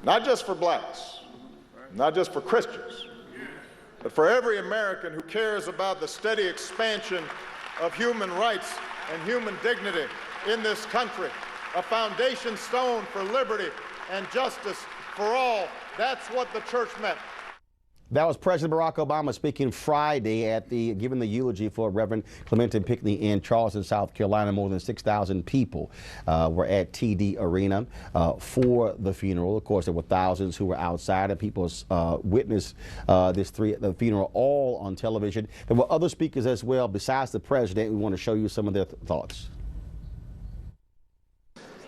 Not just for blacks, not just for Christians, but for every American who cares about the steady expansion of human rights and human dignity in this country, a foundation stone for liberty and justice for all. That's what the church meant. That was President Barack Obama speaking Friday at giving the eulogy for Reverend Clement Pinckney in Charleston, South Carolina. More than 6,000 people were at TD Arena for the funeral. Of course, there were thousands who were outside, and people witnessed the funeral all on television. There were other speakers as well besides the president. We want to show you some of their thoughts.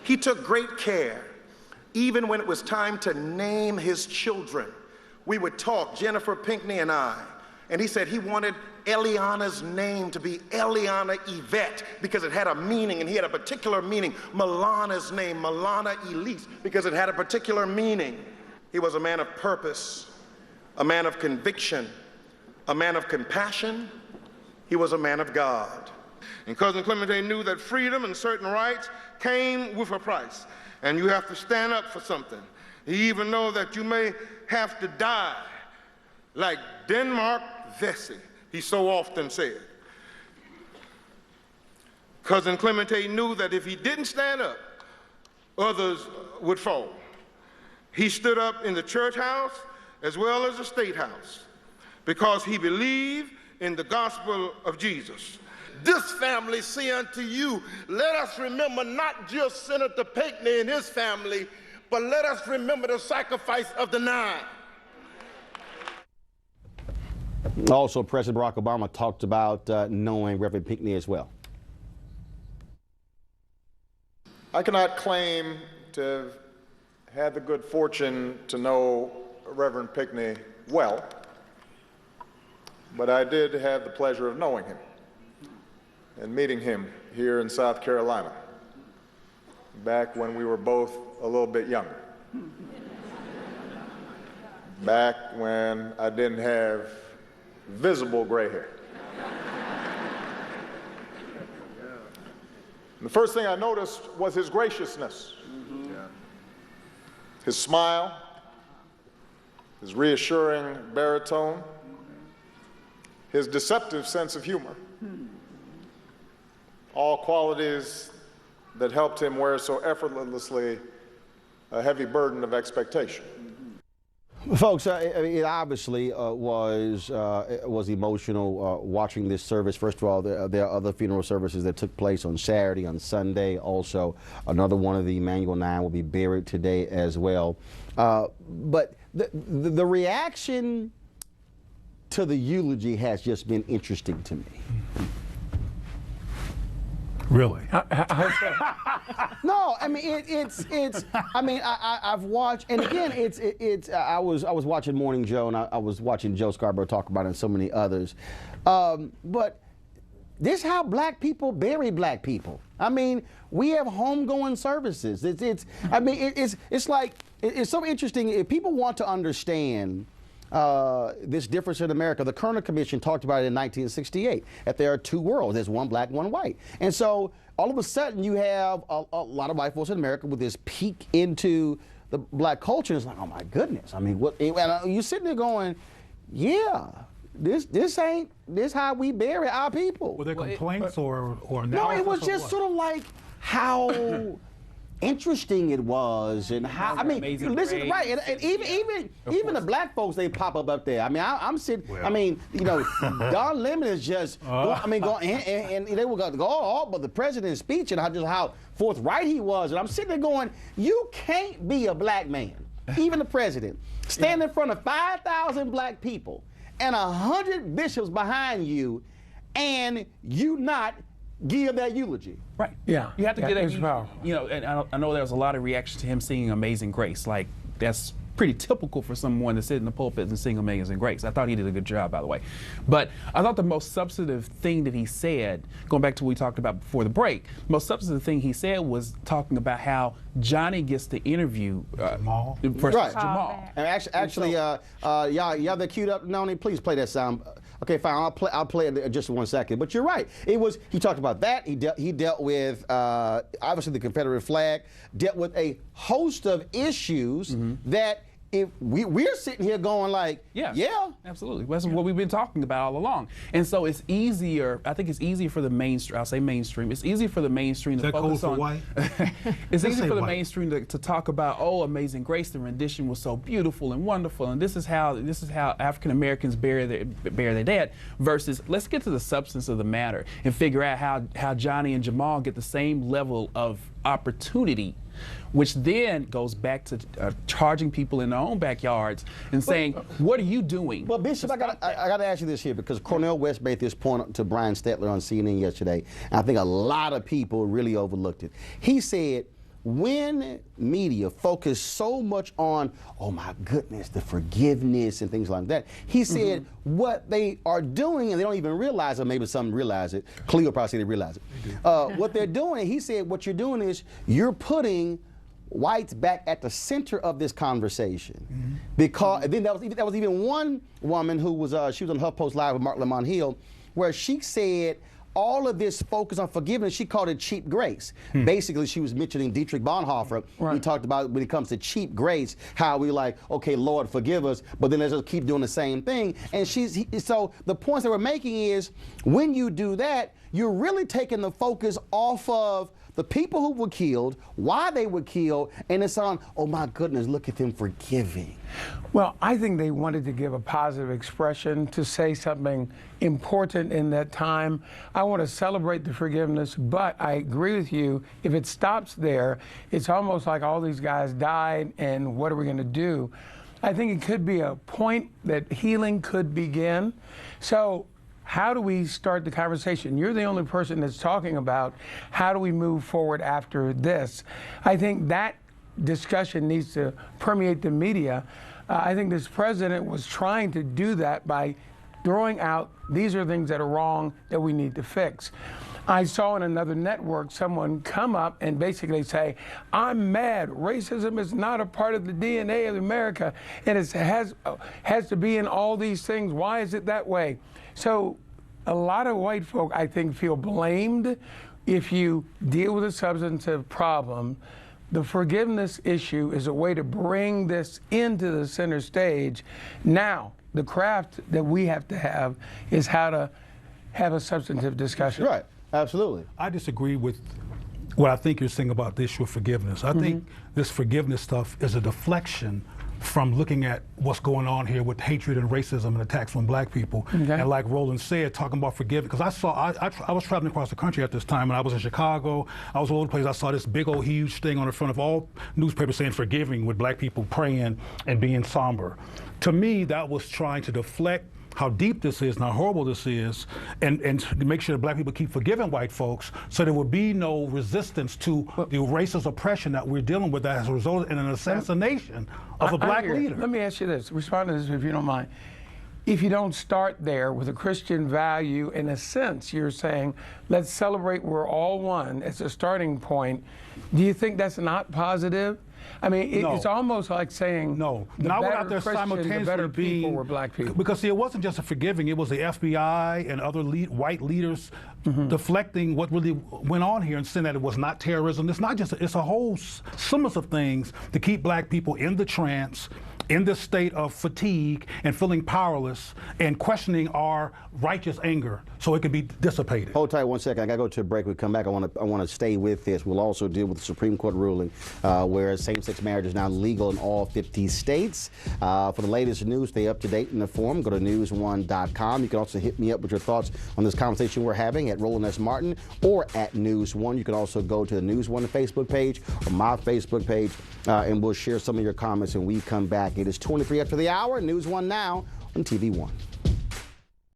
He took great care, even when it was time to name his children. We would talk, Jennifer Pinckney and I, and he said he wanted Eliana's name to be Eliana Yvette because it had a meaning, and he had a particular meaning. Milana's name, Milana Elise, because it had a particular meaning. He was a man of purpose, a man of conviction, a man of compassion. He was a man of God. And Cousin Clemente knew that freedom and certain rights came with a price, and you have to stand up for something. He even know that you may have to die, like Denmark Vesey, he so often said. Cousin Clemente knew that if he didn't stand up, others would fall. He stood up in the church house as well as the state house because he believed in the gospel of Jesus. This family say unto you, let us remember not just Senator Pinckney and his family, but let us remember the sacrifice of the 9. Also, President Barack Obama talked about knowing Reverend Pinckney as well. I cannot claim to have had the good fortune to know Reverend Pinckney well, but I did have the pleasure of knowing him and meeting him here in South Carolina, back when we were both a little bit younger. Back when I didn't have visible gray hair. And the first thing I noticed was his graciousness, his smile, his reassuring baritone, his deceptive sense of humor, all qualities that helped him wear so effortlessly a heavy burden of expectation. Folks, it obviously was emotional watching this service. First of all, there are other funeral services that took place on Saturday, on Sunday. Also, another one of the Emmanuel 9 will be buried today as well. But the reaction to the eulogy has just been interesting to me. Really? No, I mean I mean I've watched, and again I was watching Morning Joe, and I was watching Joe Scarborough talk about it, and so many others. But this is how black people bury black people. I mean, we have homegoing services. It's like it's so interesting. If people want to understand this difference in America, the Kerner Commission talked about it in 1968, that there are two worlds. There's one black, one white. And so all of a sudden you have a lot of white folks in America with this peek into the black culture. And it's like, oh my goodness. I mean, what? And you're sitting there going, yeah, this how we bury our people. Were there complaints or no? It was just sort of like how interesting it was, and how, I mean, listen, right, and even the black folks, they pop up there. I mean, I'm sitting, well, I mean, you know, Don Lemon is just, and they will go all but the president's speech and how forthright he was, and I'm sitting there going, you can't be a black man, even the president, stand in front of 5,000 black people and 100 bishops behind you, and you not give that eulogy. Right. Yeah. You have to get that. You know, and I know there was a lot of reaction to him singing Amazing Grace. Like, that's pretty typical for someone to sit in the pulpit and sing Amazing Grace. I thought he did a good job, by the way. But I thought the most substantive thing that he said, going back to what we talked about before the break, the most substantive thing he said was talking about how Johnny gets to interview Jamal. Right. Jamal. And actually, y'all that queued up, Noni, please play that sound. Okay, fine. I'll play it in just 1 second. But you're right. He talked about that. He dealt with obviously the Confederate flag. Dealt with a host of issues that. If we're sitting here going like, yeah, absolutely. That's what we've been talking about all along. And so it's easier. I think it's easier for the mainstream. I'll say mainstream. It's easy for the mainstream to focus on. White? It's easy for the white. mainstream to talk about, oh, Amazing Grace. The rendition was so beautiful and wonderful, and this is how African Americans bury their dead. Versus, let's get to the substance of the matter and figure out how Johnny and Jamal get the same level of opportunity, which then goes back to charging people in their own backyards and saying, what are you doing? Well, Bishop, I got to ask you this here, because Cornel West made this point to Brian Stetler on CNN yesterday, and I think a lot of people really overlooked it. He said, when media focus so much on, oh my goodness, the forgiveness and things like that, he said what they are doing, and they don't even realize it, maybe some realize it, Cleo probably said they realize it. What they're doing, he said, what you're doing is you're putting whites back at the center of this conversation. Because and then that was even one woman who was she was on HuffPost Live with Mark Lamont Hill, where she said all of this focus on forgiveness, she called it cheap grace. Basically, she was mentioning Dietrich Bonhoeffer. He talked about when it comes to cheap grace, how we like, okay, Lord, forgive us, but then let's just keep doing the same thing. And so the points that we're making is, when you do that, you're really taking the focus off of the people who were killed, why they were killed, and it's on, oh my goodness, look at them forgiving. Well, I think they wanted to give a positive expression, to say something important in that time. I want to celebrate the forgiveness, but I agree with you, if it stops there, it's almost like all these guys died, and what are we going to do? I think it could be a point that healing could begin. So how do we start the conversation? You're the only person that's talking about how do we move forward after this. I think that discussion needs to permeate the media. I think this president was trying to do that by throwing out, these are things that are wrong that we need to fix. I saw on another network someone come up and basically say, I'm mad. Racism is not a part of the DNA of America, and it has to be in all these things. Why is it that way? So a lot of white folk, I think, feel blamed if you deal with a substantive problem. The forgiveness issue is a way to bring this into the center stage. Now, the craft that we have to have is how to have a substantive discussion. Right, absolutely. I disagree with what I think you're saying about the issue of forgiveness. I think this forgiveness stuff is a deflection from looking at what's going on here with hatred and racism and attacks on black people. And like Roland said, talking about forgiveness, because I was traveling across the country at this time, and I was in Chicago, I was all over the place. I saw this big old huge thing on the front of all newspapers saying forgiving, with black people praying and being somber. To me, that was trying to deflect how deep this is and how horrible this is, and to make sure that black people keep forgiving white folks, so there would be no resistance to the racist oppression that we're dealing with that has resulted in an assassination of a black leader. Let me ask you this, respond to this if you don't mind. If you don't start there with a Christian value, in a sense, you're saying, let's celebrate we're all one as a starting point. Do you think that's not positive? I mean, it's almost like saying no, the not better without there Christians, simultaneously the better being, people were black people. Because see, it wasn't just a forgiving; it was the FBI and other white leaders deflecting what really went on here and saying that it was not terrorism. It's not just; it's a whole series of things to keep black people in the trance, in this state of fatigue and feeling powerless, and questioning our righteous anger so it can be dissipated. Hold tight 1 second. I gotta go to a break. We come back. I want to stay with this. We'll also deal with the Supreme Court ruling where same-sex marriage is now legal in all 50 states. For the latest news, stay up to date and informed. Go to news1.com. You can also hit me up with your thoughts on this conversation we're having at Roland S. Martin or at News One. You can also go to the News One Facebook page or my Facebook page, and we'll share some of your comments when we come back. It is 23 after the hour. News One now on TV One.